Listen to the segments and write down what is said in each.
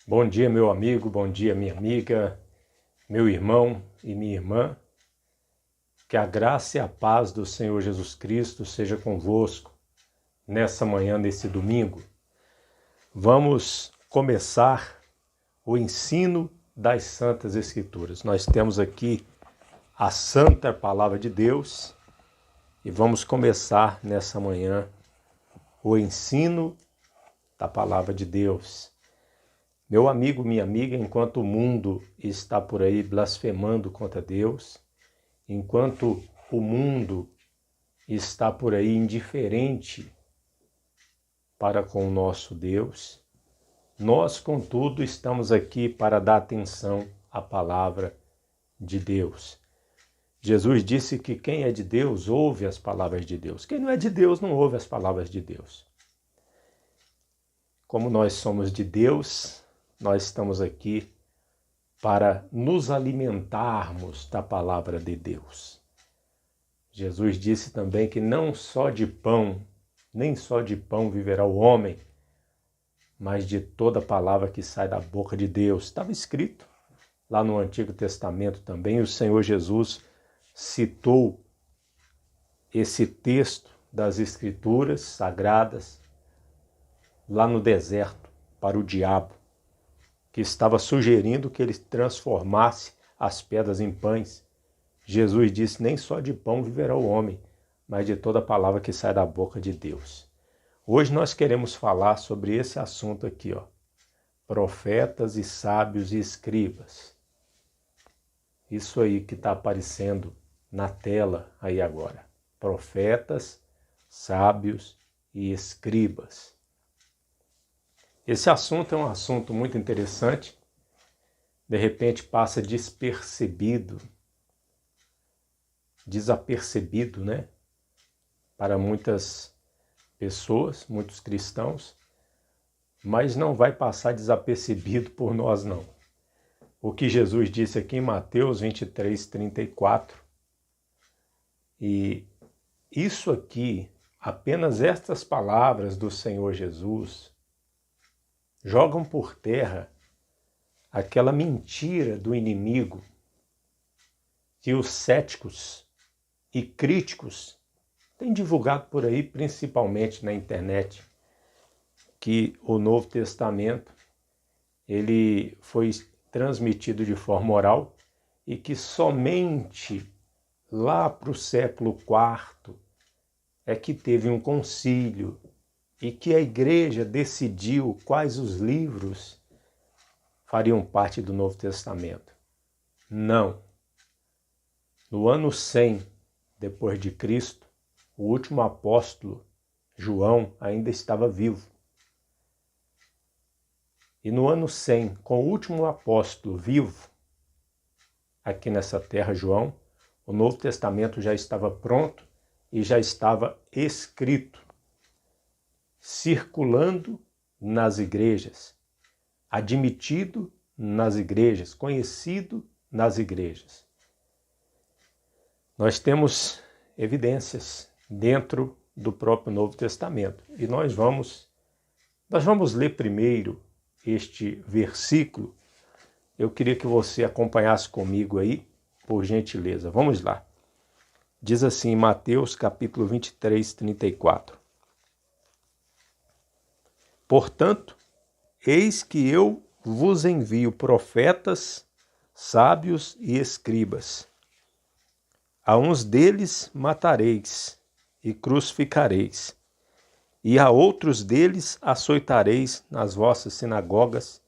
Bom dia, meu amigo, bom dia, minha amiga, meu irmão e minha irmã. Que a graça e a paz do Senhor Jesus Cristo seja convosco nessa manhã, nesse domingo. Vamos começar o ensino das Santas Escrituras. Nós temos aqui a Santa Palavra de Deus e vamos começar nessa manhã o ensino da Palavra de Deus. Meu amigo, minha amiga, enquanto o mundo está por aí blasfemando contra Deus, enquanto o mundo está por aí indiferente para com o nosso Deus, nós, contudo, estamos aqui para dar atenção à palavra de Deus. Jesus disse que quem é de Deus ouve as palavras de Deus. Quem não é de Deus não ouve as palavras de Deus. Como nós somos de Deus, nós estamos aqui para nos alimentarmos da palavra de Deus. Jesus disse também que não só de pão, nem só de pão viverá o homem, mas de toda palavra que sai da boca de Deus. Estava escrito lá no Antigo Testamento também, o Senhor Jesus citou esse texto das Escrituras sagradas lá no deserto para o diabo, que estava sugerindo que ele transformasse as pedras em pães. Jesus disse, nem só de pão viverá o homem, mas de toda palavra que sai da boca de Deus. Hoje nós queremos falar sobre esse assunto aqui, profetas e sábios e escribas. Isso aí que está aparecendo na tela aí agora. Profetas, sábios e escribas. Esse assunto é um assunto muito interessante, de repente passa despercebido, desapercebido, né? Para muitas pessoas, muitos cristãos, mas não vai passar desapercebido por nós não. O que Jesus disse aqui em Mateus 23, 34, e isso aqui, apenas estas palavras do Senhor Jesus, jogam por terra aquela mentira do inimigo que os céticos e críticos têm divulgado por aí, principalmente na internet, que o Novo Testamento ele foi transmitido de forma oral e que somente lá para o século IV é que teve um concílio e que a igreja decidiu quais os livros fariam parte do Novo Testamento. Não. No ano 100 depois de Cristo, o último apóstolo, João, ainda estava vivo. E no ano 100, com o último apóstolo vivo, aqui nessa terra, João, o Novo Testamento já estava pronto e já estava escrito, circulando nas igrejas, admitido nas igrejas, conhecido nas igrejas. Nós temos evidências dentro do próprio Novo Testamento e nós vamos ler primeiro este versículo. Eu queria que você acompanhasse comigo aí, por gentileza. Vamos lá. Diz assim em Mateus capítulo 23, 34. Portanto, eis que eu vos envio profetas, sábios e escribas. A uns deles matareis e crucificareis, e a outros deles açoitareis nas vossas sinagogas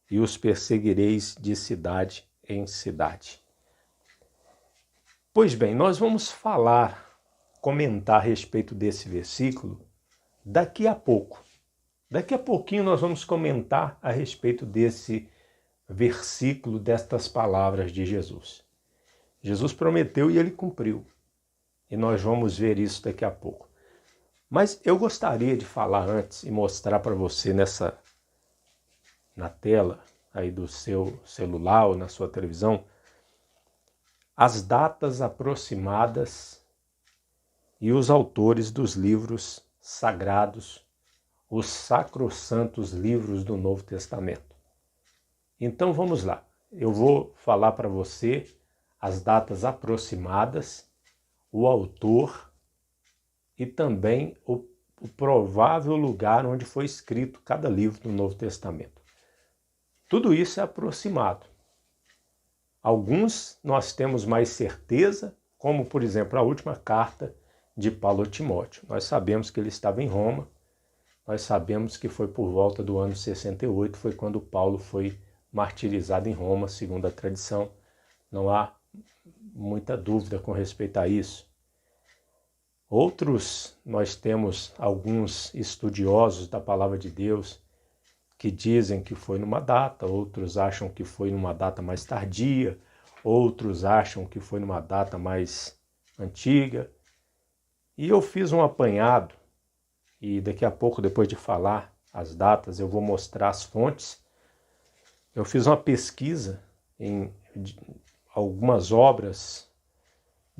e os perseguireis de cidade em cidade. Pois bem, nós vamos comentar a respeito desse versículo daqui a pouco. Daqui a pouquinho nós vamos comentar a respeito desse versículo, destas palavras de Jesus. Jesus prometeu e ele cumpriu. E nós vamos ver isso daqui a pouco. Mas eu gostaria de falar antes e mostrar para você na tela aí do seu celular ou na sua televisão as datas aproximadas e os autores dos livros sagrados, os sacrossantos livros do Novo Testamento. Então vamos lá. Eu vou falar para você as datas aproximadas, o autor e também o provável lugar onde foi escrito cada livro do Novo Testamento. Tudo isso é aproximado. Alguns nós temos mais certeza, como por exemplo a última carta de Paulo a Timóteo. Nós sabemos que ele estava em Roma, nós sabemos que foi por volta do ano 68, foi quando Paulo foi martirizado em Roma, segundo a tradição. Não há muita dúvida com respeito a isso. Outros, nós temos alguns estudiosos da palavra de Deus que dizem que foi numa data, outros acham que foi numa data mais tardia, outros acham que foi numa data mais antiga. E eu fiz um apanhado, e daqui a pouco, depois de falar as datas, eu vou mostrar as fontes. Eu fiz uma pesquisa em algumas obras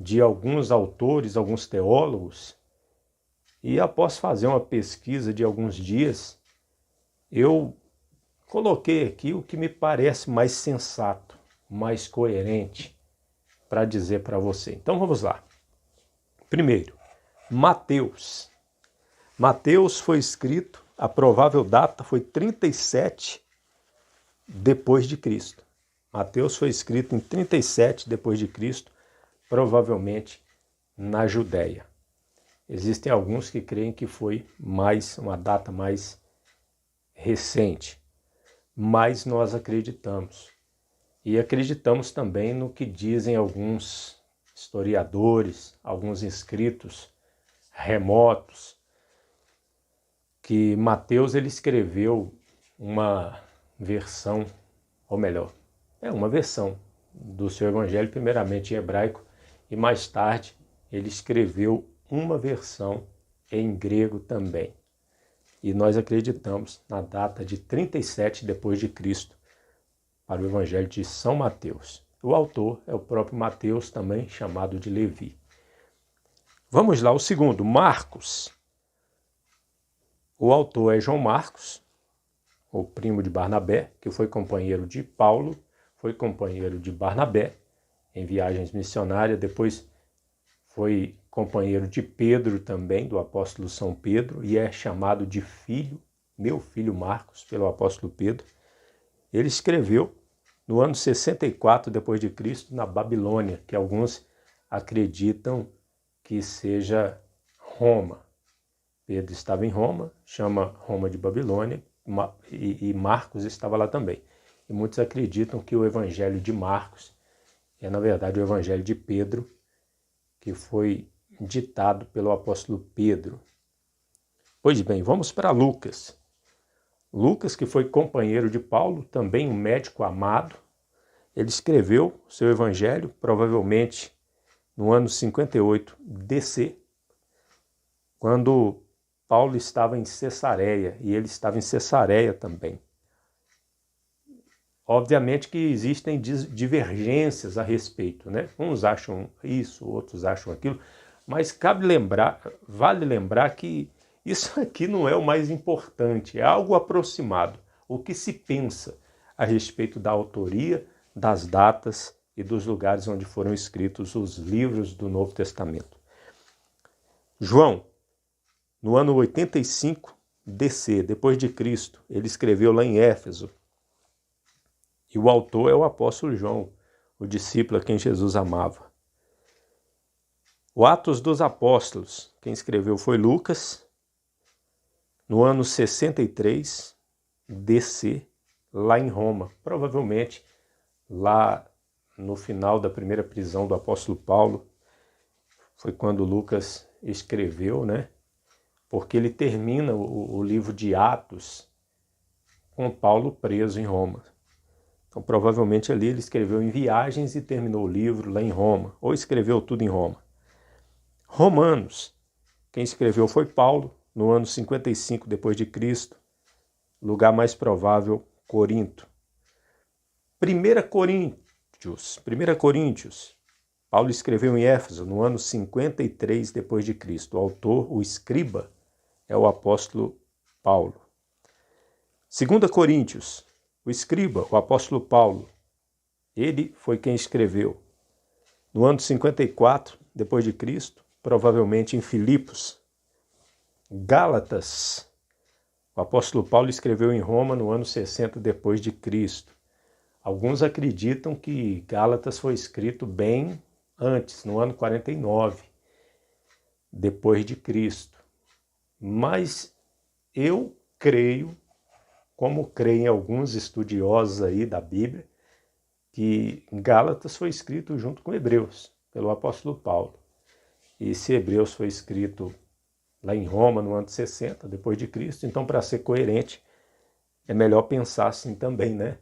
de alguns autores, alguns teólogos, e após fazer uma pesquisa de alguns dias, eu coloquei aqui o que me parece mais sensato, mais coerente para dizer para você. Então vamos lá. Primeiro, Mateus. Mateus foi escrito, a provável data foi 37 depois de Cristo. Mateus foi escrito em 37 depois de Cristo, provavelmente na Judéia. Existem alguns que creem que foi uma data mais recente, mas nós acreditamos. E acreditamos também no que dizem alguns historiadores, alguns escritos remotos, que Mateus ele escreveu uma versão, ou melhor, uma versão do seu evangelho, primeiramente em hebraico, e mais tarde ele escreveu uma versão em grego também. E nós acreditamos na data de 37 depois de Cristo para o evangelho de São Mateus. O autor é o próprio Mateus, também chamado de Levi. Vamos lá, o segundo, Marcos. O autor é João Marcos, o primo de Barnabé, que foi companheiro de Paulo, foi companheiro de Barnabé em viagens missionárias, depois foi companheiro de Pedro também, do apóstolo São Pedro, e é chamado de filho, meu filho Marcos, pelo apóstolo Pedro. Ele escreveu no ano 64 depois de Cristo, na Babilônia, que alguns acreditam que seja Roma. Pedro estava em Roma, chama Roma de Babilônia, e Marcos estava lá também. E muitos acreditam que o evangelho de Marcos é, na verdade, o evangelho de Pedro, que foi ditado pelo apóstolo Pedro. Pois bem, vamos para Lucas. Lucas, que foi companheiro de Paulo, também um médico amado, ele escreveu seu evangelho, provavelmente no ano 58 DC, quando Paulo estava em Cesareia, e ele estava em Cesareia também. Obviamente que existem divergências a respeito, né? Uns acham isso, outros acham aquilo, mas vale lembrar que isso aqui não é o mais importante, é algo aproximado, o que se pensa a respeito da autoria, das datas e dos lugares onde foram escritos os livros do Novo Testamento. João, no ano 85 DC, depois de Cristo, ele escreveu lá em Éfeso. E o autor é o apóstolo João, o discípulo a quem Jesus amava. O Atos dos Apóstolos, quem escreveu foi Lucas, no ano 63 DC, lá em Roma. Provavelmente lá no final da primeira prisão do apóstolo Paulo, foi quando Lucas escreveu, né? Porque ele termina o livro de Atos com Paulo preso em Roma. Então, provavelmente ali ele escreveu em viagens e terminou o livro lá em Roma, ou escreveu tudo em Roma. Romanos, quem escreveu foi Paulo, no ano 55 depois de Cristo, lugar mais provável, Corinto. 1 Coríntios, Paulo escreveu em Éfeso, no ano 53 depois de Cristo. O autor, o escriba, é o apóstolo Paulo. 2 Coríntios, o escriba, o apóstolo Paulo, ele foi quem escreveu. No ano 54 depois de Cristo, provavelmente em Filipos. Gálatas, o apóstolo Paulo escreveu em Roma no ano 60 depois de Cristo. Alguns acreditam que Gálatas foi escrito bem antes, no ano 49 depois de Cristo. Mas eu creio, como creem alguns estudiosos aí da Bíblia, que Gálatas foi escrito junto com Hebreus, pelo apóstolo Paulo. E se Hebreus foi escrito lá em Roma no ano 60 depois de Cristo, então para ser coerente, é melhor pensar assim também, né?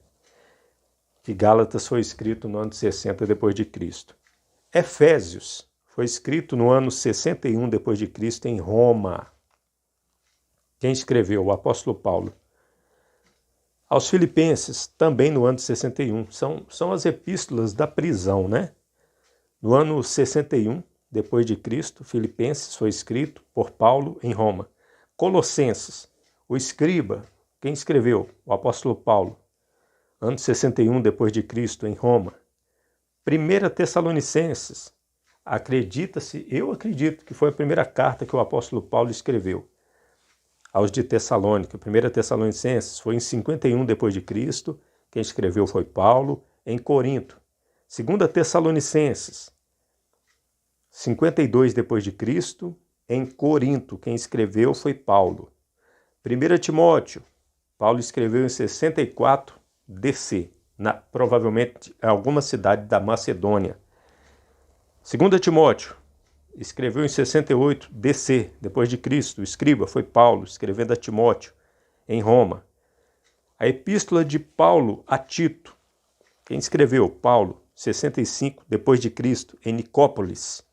Que Gálatas foi escrito no ano 60 depois de Cristo. Efésios foi escrito no ano 61 depois de Cristo em Roma. Quem escreveu? O apóstolo Paulo. Aos Filipenses, também no ano 61. São as epístolas da prisão, né? No ano 61 depois de Cristo, Filipenses foi escrito por Paulo em Roma. Colossenses, o escriba, quem escreveu? O apóstolo Paulo. Ano 61 depois de Cristo em Roma. 1 Tessalonicenses, acredita-se, eu acredito que foi a primeira carta que o apóstolo Paulo escreveu aos de Tessalônica. 1 Tessalonicenses foi em 51 depois de Cristo, quem escreveu foi Paulo, em Corinto. 2 Tessalonicenses, 52 depois de Cristo, em Corinto, quem escreveu foi Paulo. 1 Timóteo, Paulo escreveu em 64 DC, provavelmente em alguma cidade da Macedônia. 2 Timóteo, escreveu em 68 DC, depois de Cristo. O escriba foi Paulo, escrevendo a Timóteo, em Roma. A epístola de Paulo a Tito, quem escreveu? Paulo, 65 depois de Cristo, em Nicópolis.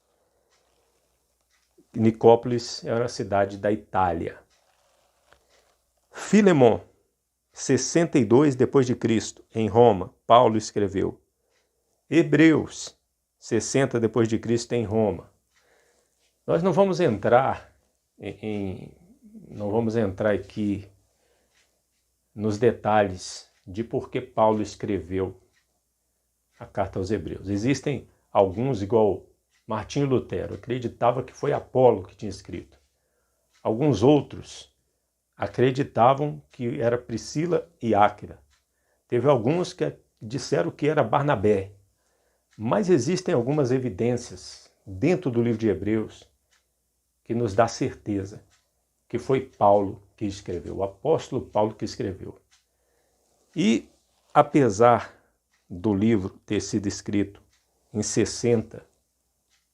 Nicópolis era a cidade da Itália. Filemon, 62 depois de Cristo, em Roma, Paulo escreveu. Hebreus, 60 depois de Cristo, em Roma. Nós não vamos entrar aqui nos detalhes de por que Paulo escreveu a carta aos Hebreus. Existem alguns, igual Martinho Lutero, acreditava que foi Apolo que tinha escrito. Alguns outros acreditavam que era Priscila e Áquila. Teve alguns que disseram que era Barnabé. Mas existem algumas evidências dentro do livro de Hebreus que nos dá certeza que foi Paulo que escreveu, o apóstolo Paulo que escreveu. E, apesar do livro ter sido escrito em 60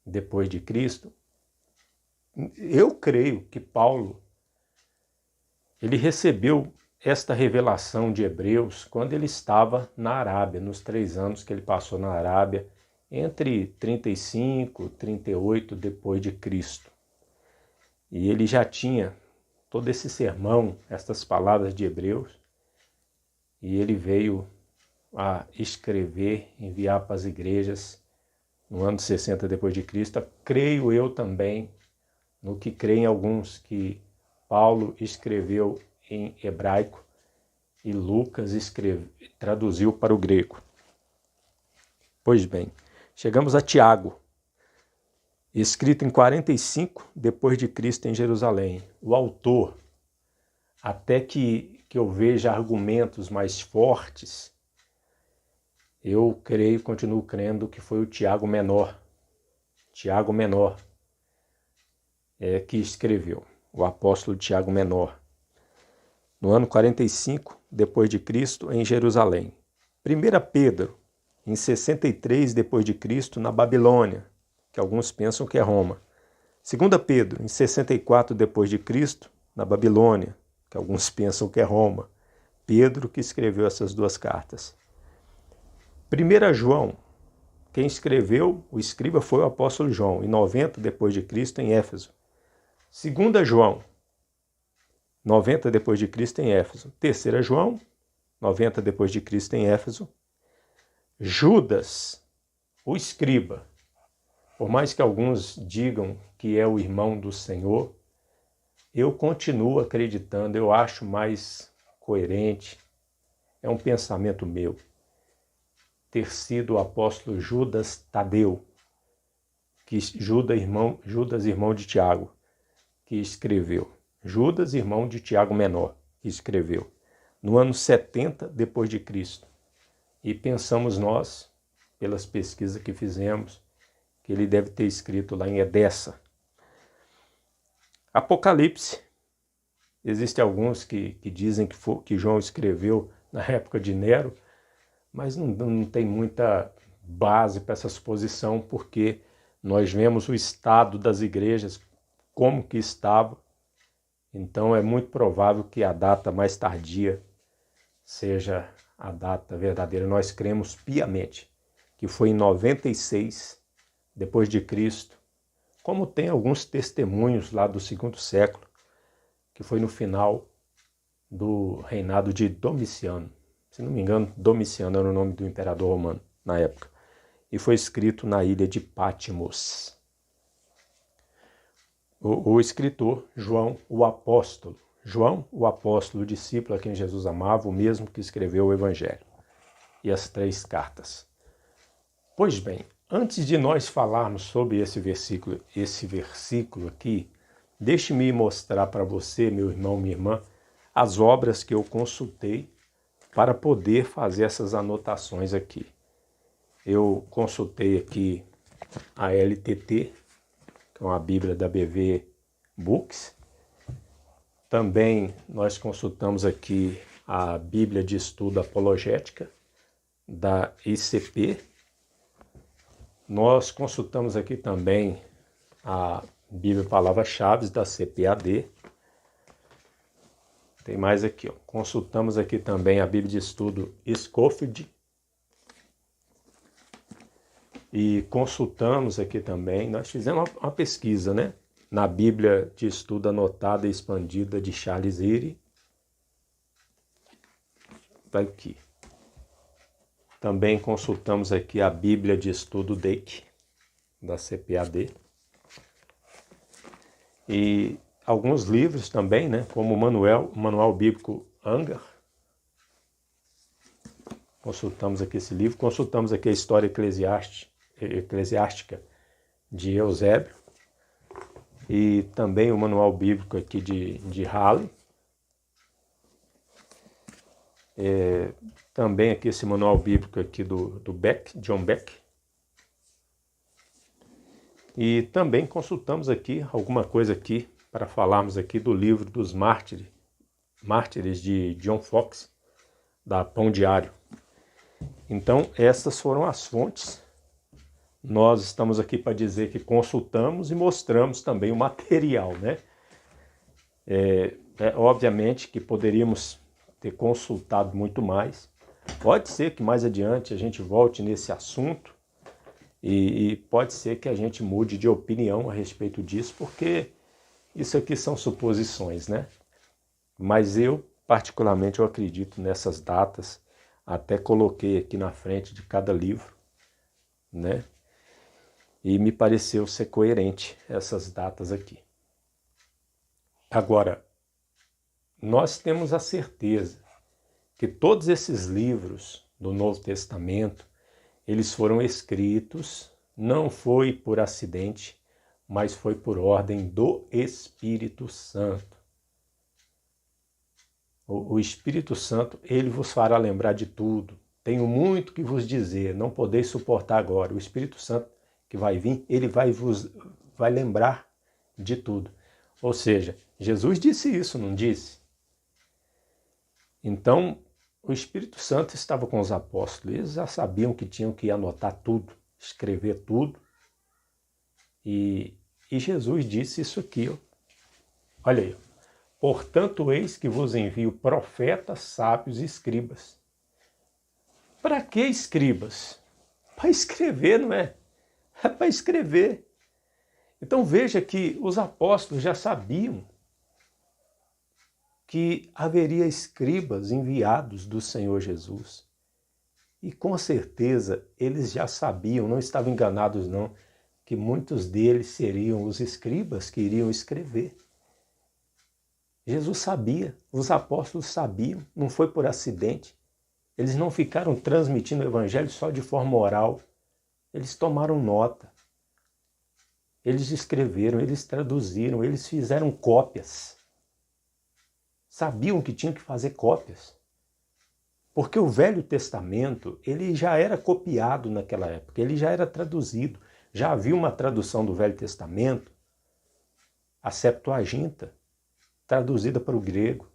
depois de Cristo, eu creio que Paulo ele recebeu esta revelação de Hebreus quando ele estava na Arábia, nos 3 anos que ele passou na Arábia, entre 35 e 38 depois de Cristo. E ele já tinha todo esse sermão, estas palavras de Hebreus, e ele veio a escrever, enviar para as igrejas no ano 60 depois de Cristo. Creio eu também no que creem alguns, que Paulo escreveu em hebraico e Lucas traduziu para o grego. Pois bem, chegamos a Tiago, escrito em 45 depois de Cristo em Jerusalém. O autor, até que eu veja argumentos mais fortes, eu continuo crendo que foi o Tiago Menor. Tiago Menor que escreveu, o apóstolo Tiago Menor, no ano 45 depois de Cristo em Jerusalém. 1 Pedro, em 63 depois de Cristo na Babilônia, que alguns pensam que é Roma. 2 Pedro, em 64 depois de Cristo na Babilônia, que alguns pensam que é Roma. Pedro que escreveu essas 2 cartas. 1 João, quem escreveu, o escriba foi o apóstolo João, em 90 depois de Cristo em Éfeso. 2 João, 90 depois de Cristo em Éfeso. 3 João, 90 depois de Cristo em Éfeso. Judas, o escriba, por mais que alguns digam que é o irmão do Senhor, eu continuo acreditando, eu acho mais coerente é um pensamento meu, ter sido o apóstolo Judas Tadeu, Judas, irmão de Tiago, que escreveu. Judas, irmão de Tiago Menor, que escreveu no ano 70 depois de Cristo. E pensamos nós, pelas pesquisas que fizemos, que ele deve ter escrito lá em Edessa. Apocalipse. Existem alguns que dizem que João escreveu na época de Nero, mas não tem muita base para essa suposição, porque nós vemos o estado das igrejas, como que estava. Então é muito provável que a data mais tardia seja a data verdadeira. Nós cremos piamente que foi em 96 depois de Cristo, como tem alguns testemunhos lá do segundo século, que foi no final do reinado de Domiciano. Se não me engano, Domiciano era o nome do imperador romano na época. E foi escrito na ilha de Patmos. O escritor João, o apóstolo. João, o apóstolo, o discípulo a quem Jesus amava, o mesmo que escreveu o Evangelho e as 3 cartas. Pois bem, antes de nós falarmos sobre esse versículo aqui, deixe-me mostrar para você, meu irmão, minha irmã, as obras que eu consultei para poder fazer essas anotações aqui. Eu consultei aqui a LTT, que é uma Bíblia da BV Books. Também nós consultamos aqui a Bíblia de Estudo Apologética da ICP. Nós consultamos aqui também a Bíblia Palavras-Chave da CPAD. Tem mais aqui, ó. Consultamos aqui também a Bíblia de Estudo Scofield. E consultamos aqui também, nós fizemos uma pesquisa, né? Na Bíblia de Estudo Anotada e Expandida de Charles Eyre. Está aqui. Também consultamos aqui a Bíblia de Estudo Dake, da CPAD. E alguns livros também, né? Como o Manual Bíblico Anger. Consultamos aqui esse livro. Consultamos aqui a História Eclesiástica de Eusébio. E também o Manual Bíblico aqui de Halley. Também aqui esse Manual Bíblico aqui do Beck, John Beck. E também consultamos aqui alguma coisa aqui para falarmos aqui do livro dos Mártires de John Foxe, da Pão Diário. Então, essas foram as fontes. Nós estamos aqui para dizer que consultamos e mostramos também o material, né? Obviamente que poderíamos ter consultado muito mais. Pode ser que mais adiante a gente volte nesse assunto e pode ser que a gente mude de opinião a respeito disso, porque isso aqui são suposições, né? Mas eu, particularmente, eu acredito nessas datas. Até coloquei aqui na frente de cada livro, né? E me pareceu ser coerente essas datas aqui. Agora, nós temos a certeza que todos esses livros do Novo Testamento, eles foram escritos, não foi por acidente, mas foi por ordem do Espírito Santo. O Espírito Santo, ele vos fará lembrar de tudo. Tenho muito que vos dizer, não podeis suportar agora. O Espírito Santo que vai vir, ele vai lembrar de tudo. Ou seja, Jesus disse isso, não disse? Então, o Espírito Santo estava com os apóstolos, eles já sabiam que tinham que anotar tudo, escrever tudo. E Jesus disse isso aqui, ó. Olha aí. Portanto, eis que vos envio profetas, sábios e escribas. Para que escribas? Para escrever, não é? É para escrever. Então veja que os apóstolos já sabiam que haveria escribas enviados do Senhor Jesus. E com certeza eles já sabiam, não estavam enganados não, que muitos deles seriam os escribas que iriam escrever. Jesus sabia, os apóstolos sabiam, não foi por acidente. Eles não ficaram transmitindo o evangelho só de forma oral. Eles tomaram nota. Eles escreveram, eles traduziram, eles fizeram cópias. Sabiam que tinham que fazer cópias. Porque o Velho Testamento, ele já era copiado naquela época, ele já era traduzido. Já havia uma tradução do Velho Testamento, a Septuaginta, traduzida para o grego.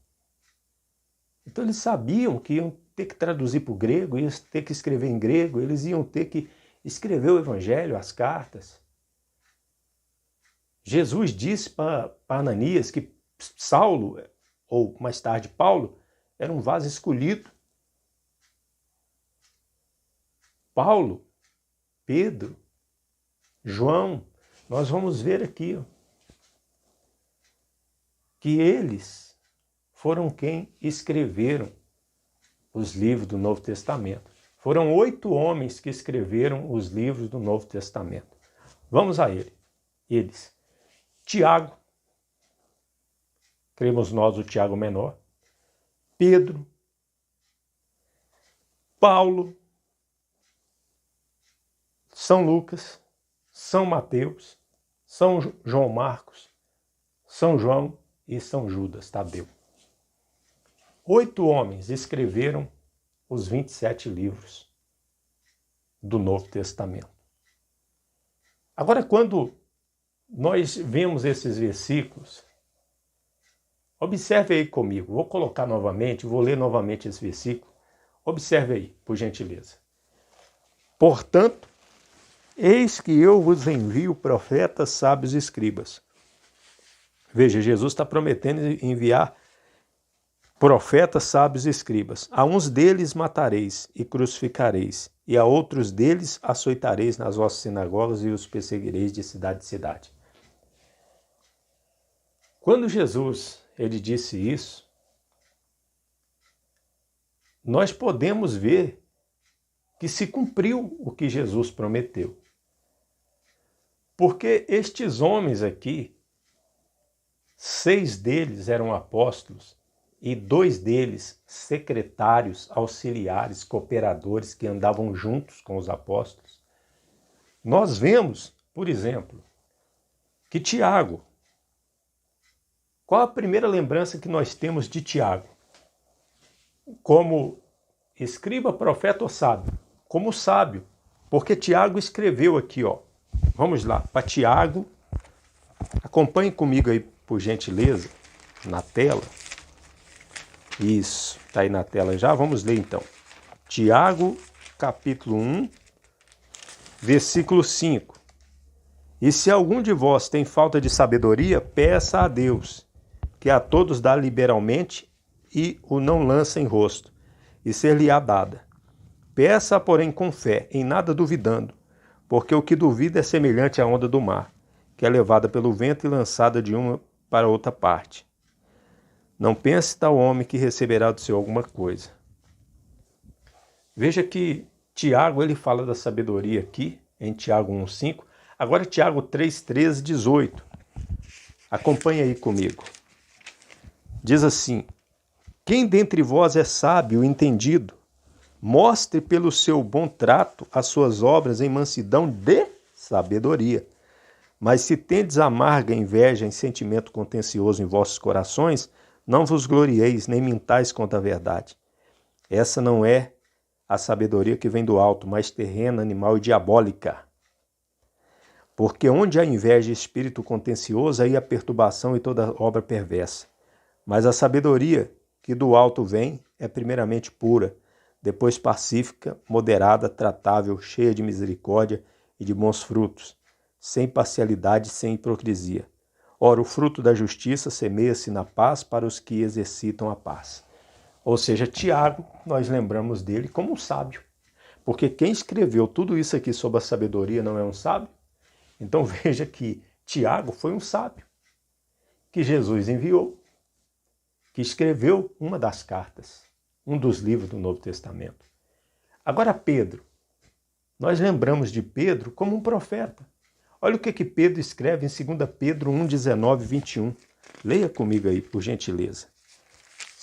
Então eles sabiam que iam ter que traduzir para o grego, iam ter que escrever em grego, eles iam ter que escrever o Evangelho, as cartas. Jesus disse para Ananias que Saulo, ou mais tarde Paulo, era um vaso escolhido. Paulo, Pedro, João, nós vamos ver aqui que eles foram quem escreveram os livros do Novo Testamento. Foram 8 homens que escreveram os livros do Novo Testamento. Vamos a eles. Tiago, cremos nós o Tiago menor, Pedro, Paulo, São Lucas, São Mateus, São João Marcos, São João e São Judas Tadeu. 8 homens escreveram os 27 livros do Novo Testamento. Agora, quando nós vemos esses versículos, observe aí comigo. Vou colocar novamente, vou ler novamente esse versículo. Observe aí, por gentileza. Portanto, eis que eu vos envio profetas, sábios e escribas. Veja, Jesus está prometendo enviar profetas, sábios e escribas. A uns deles matareis e crucificareis, e a outros deles açoitareis nas vossas sinagogas e os perseguireis de cidade em cidade. Quando Jesus ele disse isso, nós podemos ver que se cumpriu o que Jesus prometeu. Porque estes homens aqui, 6 deles eram apóstolos e 2 deles secretários, auxiliares, cooperadores que andavam juntos com os apóstolos. Nós vemos, por exemplo, que Tiago, qual a primeira lembrança que nós temos de Tiago? Como escriba, profeta ou sábio? Como sábio, porque Tiago escreveu aqui, ó. Vamos lá, para Tiago, acompanhe comigo aí, por gentileza, na tela. Isso, está aí na tela já, vamos ler então. Tiago, capítulo 1, versículo 5. E se algum de vós tem falta de sabedoria, peça a Deus, que a todos dá liberalmente e o não lança em rosto, e ser-lhe-á dada. Peça, porém, com fé, em nada duvidando, porque o que duvida é semelhante à onda do mar, que é levada pelo vento e lançada de uma para outra parte. Não pense tal homem que receberá do Senhor alguma coisa. Veja que Tiago ele fala da sabedoria aqui, em Tiago 1,5. Agora Tiago 3,13, 18. Acompanhe aí comigo. Diz assim: quem dentre vós é sábio e entendido, mostre pelo seu bom trato as suas obras em mansidão de sabedoria. Mas se tendes amarga inveja e sentimento contencioso em vossos corações, não vos glorieis, nem mintais contra a verdade. Essa não é a sabedoria que vem do alto, mas terrena, animal e diabólica. Porque onde há inveja e espírito contencioso, aí há perturbação e toda obra perversa. Mas a sabedoria que do alto vem é primeiramente pura, depois pacífica, moderada, tratável, cheia de misericórdia e de bons frutos, sem parcialidade e sem hipocrisia. Ora, o fruto da justiça semeia-se na paz para os que exercitam a paz. Ou seja, Tiago, nós lembramos dele como um sábio. Porque quem escreveu tudo isso aqui sobre a sabedoria não é um sábio? Então veja que Tiago foi um sábio que Jesus enviou, que escreveu uma das cartas, um dos livros do Novo Testamento. Agora Pedro, nós lembramos de Pedro como um profeta. Olha o que Pedro escreve em 2 Pedro 1, 19 e 21. Leia comigo aí, por gentileza.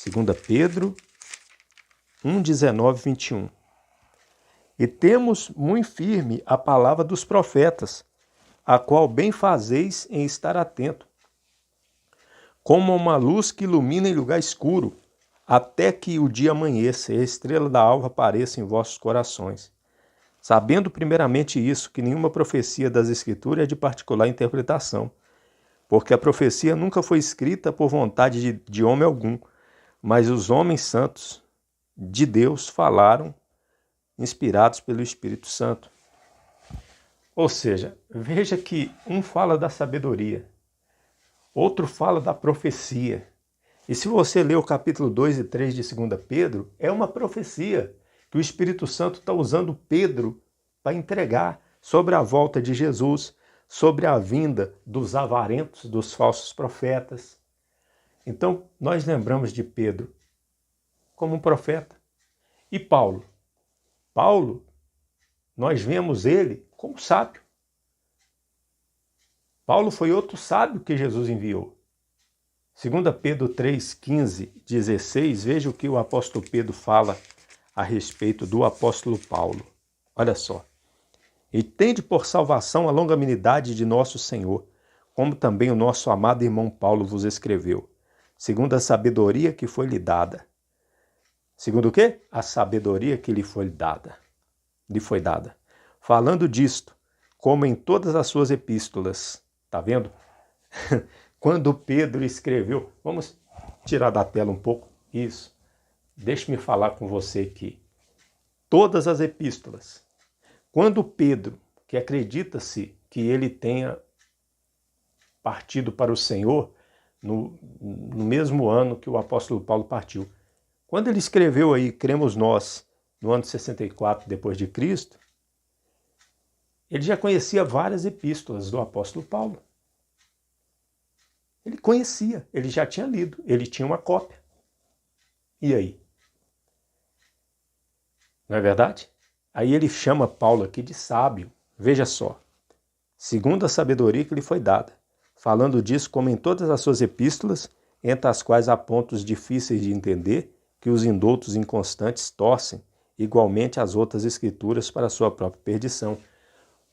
2 Pedro 1, 19, 21. E temos muito firme a palavra dos profetas, a qual bem fazeis em estar atento, como uma luz que ilumina em lugar escuro, até que o dia amanheça e a estrela da alva apareça em vossos corações. Sabendo primeiramente isso, que nenhuma profecia das Escrituras é de particular interpretação, porque a profecia nunca foi escrita por vontade de homem algum, mas os homens santos de Deus falaram, inspirados pelo Espírito Santo. Ou seja, veja que um fala da sabedoria, outro fala da profecia. E se você ler o capítulo 2 e 3 de 2 Pedro, é uma profecia que o Espírito Santo está usando Pedro para entregar sobre a volta de Jesus, sobre a vinda dos avarentos, dos falsos profetas. Então, nós lembramos de Pedro como um profeta. E Paulo? Paulo, nós vemos ele como sábio. Paulo foi outro sábio que Jesus enviou. 2 Pedro 3, 15, 16, veja o que o apóstolo Pedro fala a respeito do apóstolo Paulo. Olha só. E tende por salvação a longanimidade de nosso Senhor, como também o nosso amado irmão Paulo vos escreveu, segundo a sabedoria que foi lhe dada. Segundo o quê? A sabedoria que lhe foi dada. Falando disto, como em todas as suas epístolas. Tá vendo? Quando Pedro escreveu, vamos tirar da tela um pouco isso. Deixe-me falar com você aqui. Todas as epístolas. Quando Pedro, que acredita-se que ele tenha partido para o Senhor no mesmo ano que o apóstolo Paulo partiu, quando ele escreveu aí, cremos nós, no ano 64 depois de Cristo, ele já conhecia várias epístolas do apóstolo Paulo. Ele conhecia, ele já tinha lido, ele tinha uma cópia. E aí? Não é verdade? Aí ele chama Paulo aqui de sábio. Veja só. Segundo a sabedoria que lhe foi dada. Falando disso como em todas as suas epístolas, entre as quais há pontos difíceis de entender, que os indoutos inconstantes torcem, igualmente as outras escrituras para a sua própria perdição.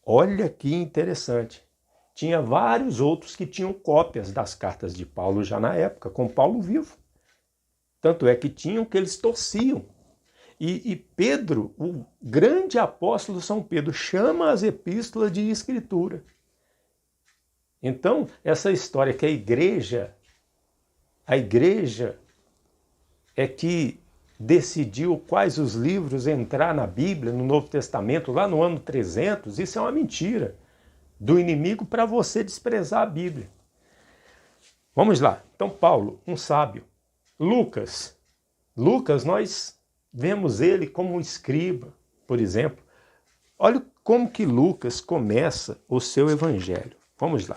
Olha que interessante. Tinha vários outros que tinham cópias das cartas de Paulo já na época, com Paulo vivo. Tanto é que tinham que eles torciam. E Pedro, o grande apóstolo São Pedro, chama as epístolas de escritura. Então, essa história que a igreja é que decidiu quais os livros entrar na Bíblia, no Novo Testamento, lá no ano 300, isso é uma mentira do inimigo para você desprezar a Bíblia. Vamos lá. Então, Paulo, um sábio. Lucas, nós vemos ele como um escriba, por exemplo. Olha como que Lucas começa o seu evangelho. Vamos lá.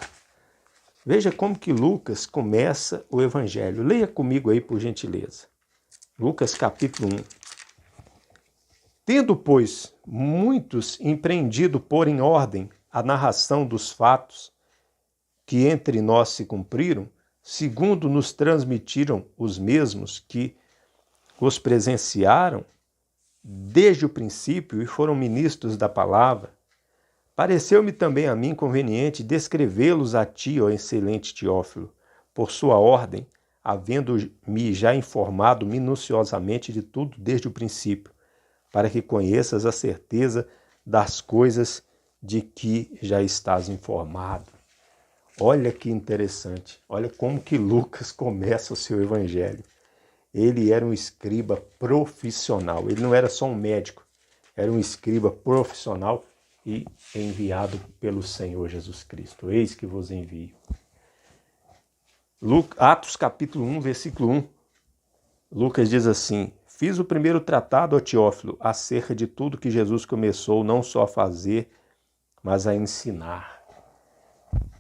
Veja como que Lucas começa o evangelho. Leia comigo aí, por gentileza. Lucas capítulo 1. Tendo, pois, muitos empreendido pôr em ordem a narração dos fatos que entre nós se cumpriram, segundo nos transmitiram os mesmos que os presenciaram desde o princípio e foram ministros da palavra, pareceu-me também a mim conveniente descrevê-los a ti, ó excelente Teófilo, por sua ordem, havendo-me já informado minuciosamente de tudo desde o princípio, para que conheças a certeza das coisas de que já estás informado. Olha que interessante, olha como que Lucas começa o seu evangelho. Ele era um escriba profissional, ele não era só um médico, era um escriba profissional e enviado pelo Senhor Jesus Cristo. Eis que vos envio. Atos capítulo 1, versículo 1. Lucas diz assim: fiz o primeiro tratado, ó Teófilo, acerca de tudo que Jesus começou não só a fazer, mas a ensinar.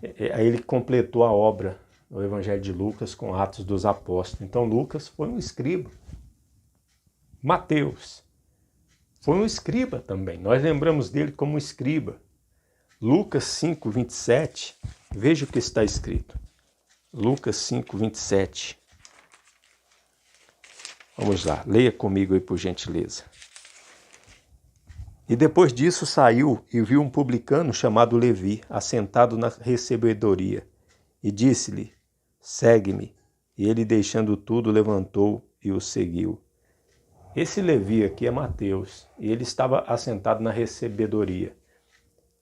Aí ele completou a obra no Evangelho de Lucas com Atos dos Apóstolos. Então Lucas foi um escriba. Mateus foi um escriba também. Nós lembramos dele como um escriba. Lucas 5, 27, veja o que está escrito. Lucas 5, 27. Vamos lá, leia comigo aí por gentileza. E depois disso saiu e viu um publicano chamado Levi, assentado na recebedoria, e disse-lhe, segue-me. E ele, deixando tudo, levantou e o seguiu. Esse Levi aqui é Mateus, e ele estava assentado na recebedoria.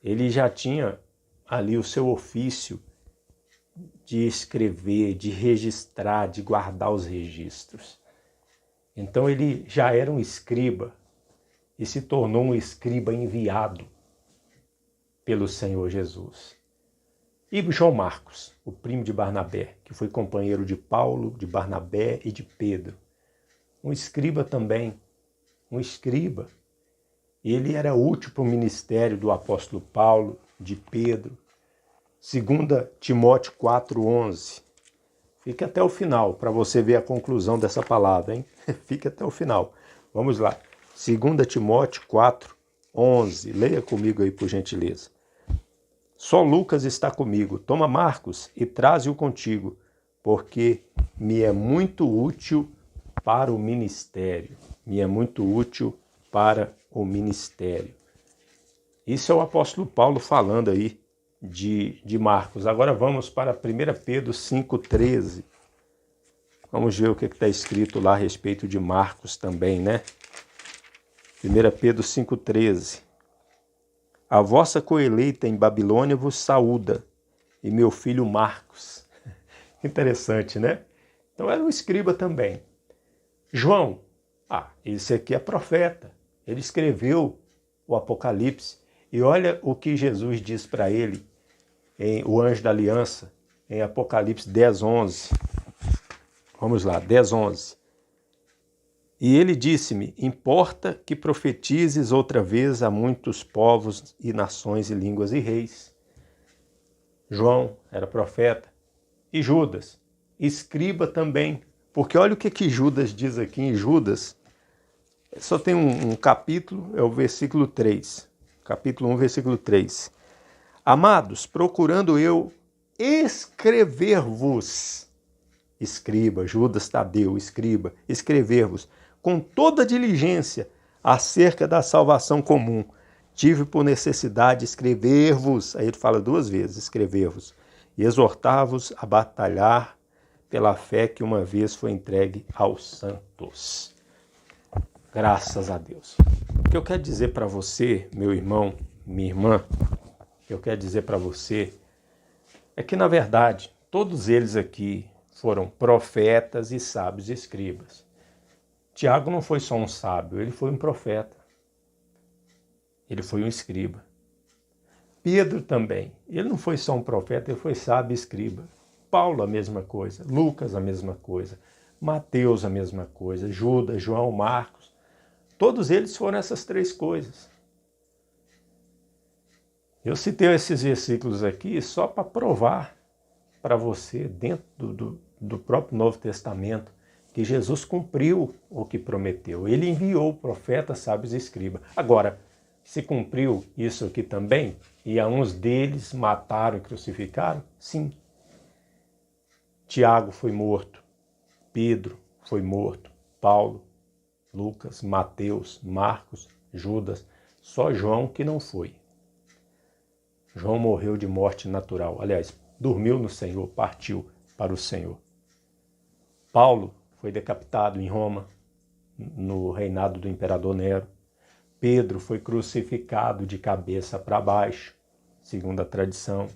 Ele já tinha ali o seu ofício de escrever, de registrar, de guardar os registros. Então ele já era um escriba e se tornou um escriba enviado pelo Senhor Jesus. E João Marcos, o primo de Barnabé, que foi companheiro de Paulo, de Barnabé e de Pedro. Um escriba também, um escriba. Ele era útil para o ministério do apóstolo Paulo, de Pedro. 2 Timóteo 4:11. Fique até o final para você ver a conclusão dessa palavra, hein? Fique até o final. Vamos lá. 2 Timóteo 4:11. Leia comigo aí, por gentileza. Só Lucas está comigo. Toma Marcos e traze-o contigo, porque me é muito útil para o ministério. Me é muito útil para o ministério. Isso é o apóstolo Paulo falando aí de Marcos. Agora vamos para 1 Pedro 5:13. Vamos ver o que está escrito lá a respeito de Marcos também, né? 1 Pedro 5:13. A vossa coeleita em Babilônia vos saúda, e meu filho Marcos. Interessante, né? Então era um escriba também. João, esse aqui é profeta. Ele escreveu o Apocalipse. E olha o que Jesus diz para ele, o anjo da aliança, em Apocalipse 10:11. Vamos lá, 10:11. E ele disse-me, importa que profetizes outra vez a muitos povos e nações e línguas e reis. João era profeta. E Judas, escriba também. Porque olha o que Judas diz aqui em Judas. Só tem um capítulo, é o versículo 3. Capítulo 1, versículo 3. Amados, procurando eu escrever-vos, escriba, Judas Tadeu, escriba, escrever-vos, com toda diligência, acerca da salvação comum. Tive por necessidade escrever-vos, aí ele fala 2 vezes, escrever-vos, e exortar-vos a batalhar pela fé que uma vez foi entregue aos santos. Graças a Deus. O que eu quero dizer para você, meu irmão, minha irmã, o que eu quero dizer para você é que, na verdade, todos eles aqui foram profetas e sábios e escribas. Tiago não foi só um sábio, ele foi um profeta. Ele foi um escriba. Pedro também. Ele não foi só um profeta, ele foi sábio e escriba. Paulo, a mesma coisa. Lucas, a mesma coisa. Mateus, a mesma coisa. Judas, João, Marcos. Todos eles foram essas 3 coisas. Eu citei esses versículos aqui só para provar para você, dentro do próprio Novo Testamento, que Jesus cumpriu o que prometeu. Ele enviou profetas, sábios e escribas. Agora, se cumpriu isso aqui também, e a uns deles mataram e crucificaram? Sim. Tiago foi morto, Pedro foi morto, Paulo, Lucas, Mateus, Marcos, Judas, só João que não foi. João morreu de morte natural. Aliás, dormiu no Senhor, partiu para o Senhor. Paulo foi decapitado em Roma, no reinado do imperador Nero. Pedro foi crucificado de cabeça para baixo, segundo a tradição.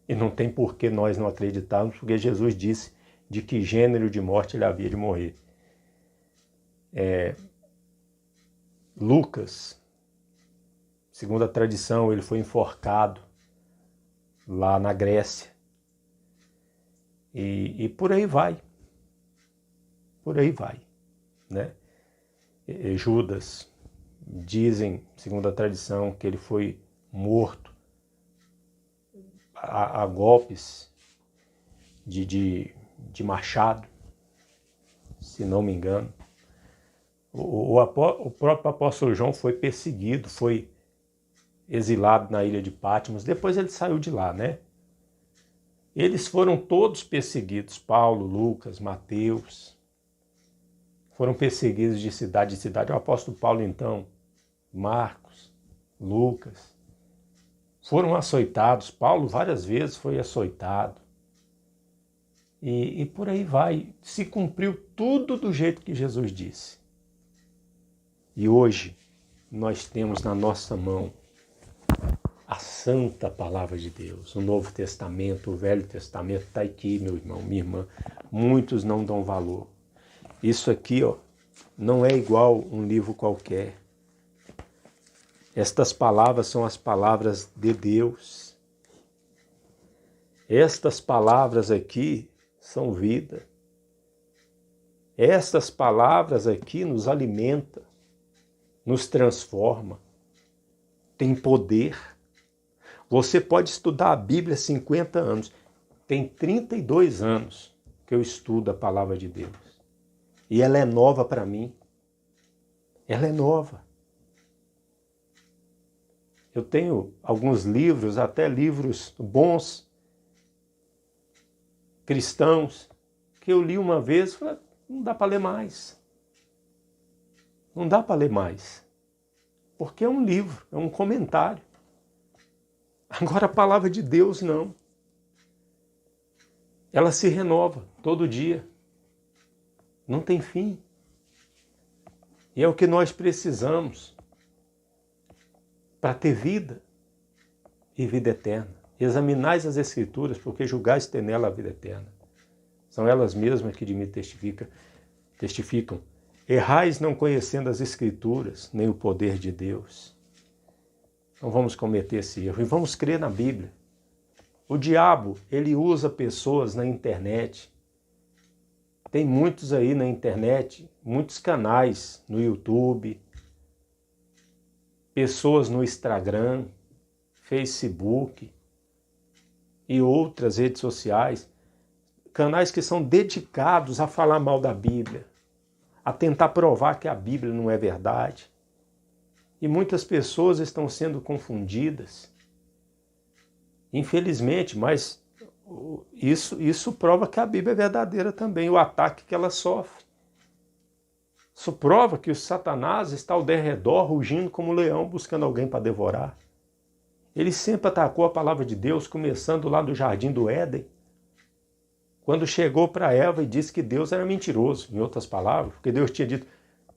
E não tem por que nós não acreditarmos, porque Jesus disse de que gênero de morte ele havia de morrer. Lucas, segundo a tradição, ele foi enforcado lá na Grécia. E por aí vai. Por aí vai, né? Judas, dizem, segundo a tradição, que ele foi morto a golpes de machado, se não me engano. O próprio apóstolo João foi perseguido, foi exilado na ilha de Patmos, depois ele saiu de lá, né? Eles foram todos perseguidos, Paulo, Lucas, Mateus. foram perseguidos de cidade em cidade. O apóstolo Paulo, então, Marcos, Lucas, foram açoitados. Paulo várias vezes foi açoitado. E por aí vai. Se cumpriu tudo do jeito que Jesus disse. E hoje nós temos na nossa mão a santa palavra de Deus. O Novo Testamento, o Velho Testamento está aqui, meu irmão, minha irmã. Muitos não dão valor. Isso aqui, não é igual um livro qualquer. Estas palavras são as palavras de Deus. Estas palavras aqui são vida. Estas palavras aqui nos alimentam, nos transforma, tem poder. Você pode estudar a Bíblia 50 anos. Tem 32 anos que eu estudo a palavra de Deus. E ela é nova para mim. Ela é nova. Eu tenho alguns livros, até livros bons, cristãos, que eu li uma vez e falei, não dá para ler mais. Não dá para ler mais. Porque é um livro, é um comentário. Agora a palavra de Deus não. Ela se renova todo dia. Não tem fim. E é o que nós precisamos para ter vida e vida eterna. Examinais as Escrituras, porque julgais ter nela a vida eterna. São elas mesmas que de mim testificam. Errais não conhecendo as Escrituras, nem o poder de Deus. Não vamos cometer esse erro e vamos crer na Bíblia. O diabo, ele usa pessoas na internet. Tem muitos aí na internet, muitos canais no YouTube, pessoas no Instagram, Facebook e outras redes sociais, canais que são dedicados a falar mal da Bíblia, a tentar provar que a Bíblia não é verdade. E muitas pessoas estão sendo confundidas. Infelizmente, mas isso prova que a Bíblia é verdadeira também, o ataque que ela sofre. Isso prova que o Satanás está ao derredor, rugindo como um leão, buscando alguém para devorar. Ele sempre atacou a palavra de Deus, começando lá do Jardim do Éden, quando chegou para Eva e disse que Deus era mentiroso, em outras palavras, porque Deus tinha dito,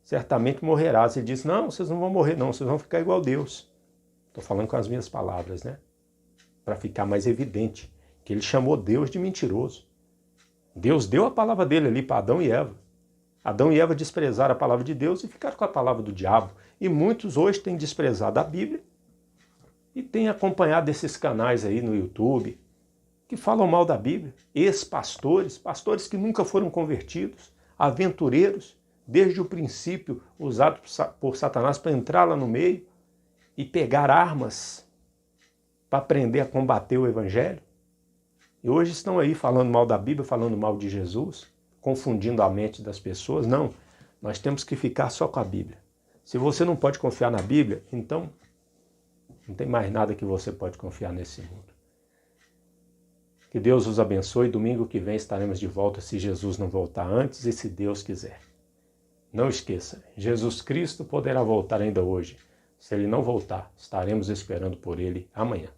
certamente morrerás. Ele disse, não, vocês não vão morrer não, vocês vão ficar igual a Deus. Estou falando com as minhas palavras, né? Para ficar mais evidente que ele chamou Deus de mentiroso. Deus deu a palavra dele ali para Adão e Eva. Adão e Eva desprezaram a palavra de Deus e ficaram com a palavra do diabo. E muitos hoje têm desprezado a Bíblia e têm acompanhado esses canais aí no YouTube que falam mal da Bíblia. Ex-pastores, pastores que nunca foram convertidos, aventureiros, desde o princípio usados por Satanás para entrar lá no meio e pegar armas para aprender a combater o Evangelho. E hoje estão aí falando mal da Bíblia, falando mal de Jesus, confundindo a mente das pessoas. Não, nós temos que ficar só com a Bíblia. Se você não pode confiar na Bíblia, então não tem mais nada que você pode confiar nesse mundo. Que Deus os abençoe. Domingo que vem estaremos de volta, se Jesus não voltar antes e se Deus quiser. Não esqueça, Jesus Cristo poderá voltar ainda hoje. Se Ele não voltar, estaremos esperando por Ele amanhã.